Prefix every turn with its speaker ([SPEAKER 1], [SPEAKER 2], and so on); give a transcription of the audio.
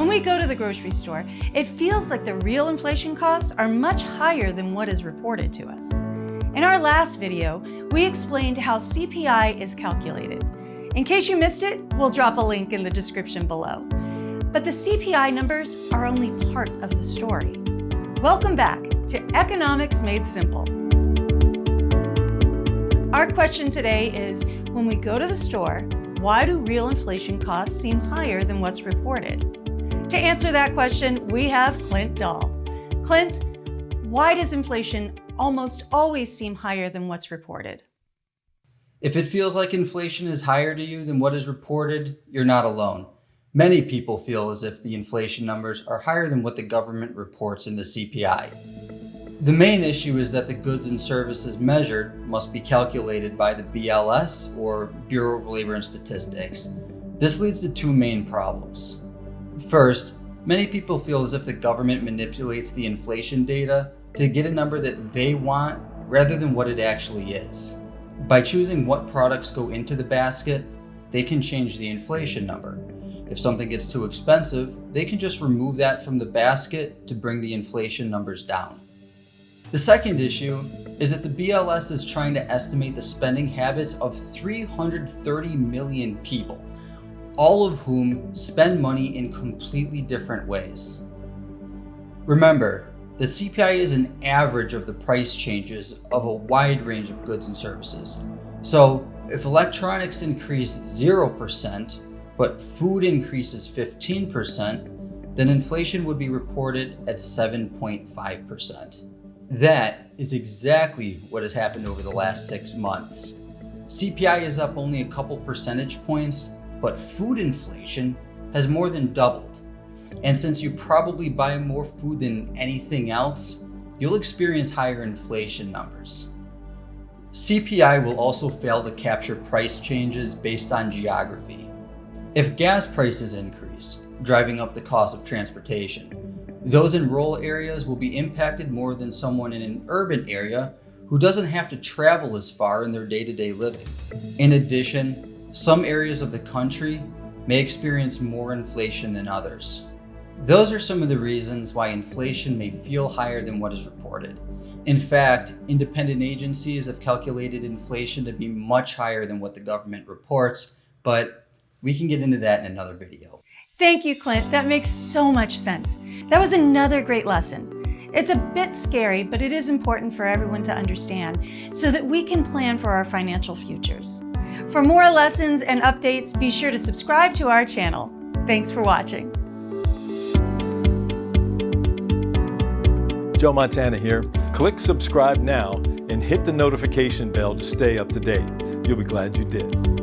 [SPEAKER 1] When we go to the grocery store, it feels like the real inflation costs are much higher than what is reported to us. In our last video, we explained how CPI is calculated. In case you missed it, we'll drop a link in the description below. But the CPI numbers are only part of the story. Welcome back to Economics Made Simple. Our question today is, when we go to the store, why do real inflation costs seem higher than what's reported? To answer that question, we have Clint Dahl. Clint, why does inflation almost always seem higher than what's reported?
[SPEAKER 2] If it feels like inflation is higher to you than what is reported, you're not alone. Many people feel as if the inflation numbers are higher than what the government reports in the CPI. The main issue is that the goods and services measured must be calculated by the BLS, or Bureau of Labor and Statistics. This leads to two main problems. First, many people feel as if the government manipulates the inflation data to get a number that they want rather than what it actually is. By choosing what products go into the basket, they can change the inflation number. If something gets too expensive, they can just remove that from the basket to bring the inflation numbers down. The second issue is that the BLS is trying to estimate the spending habits of 330 million people, all of whom spend money in completely different ways. Remember, the CPI is an average of the price changes of a wide range of goods and services. So if electronics increase 0%, but food increases 15%, then inflation would be reported at 7.5%. That is exactly what has happened over the last 6 months. CPI is up only a couple percentage points, but food inflation has more than doubled. And since you probably buy more food than anything else, you'll experience higher inflation numbers. CPI will also fail to capture price changes based on geography. If gas prices increase, driving up the cost of transportation, those in rural areas will be impacted more than someone in an urban area who doesn't have to travel as far in their day-to-day living. In addition, some areas of the country may experience more inflation than others. Those are some of the reasons why inflation may feel higher than what is reported. In fact, independent agencies have calculated inflation to be much higher than what the government reports, but we can get into that in another video.
[SPEAKER 1] Thank you, Clint. That makes so much sense. That was another great lesson. It's a bit scary, but it is important for everyone to understand so that we can plan for our financial futures. For more lessons and updates, be sure to subscribe to our channel. Thanks for watching.
[SPEAKER 3] Joe Montana here. Click subscribe now and hit the notification bell to stay up to date. You'll be glad you did.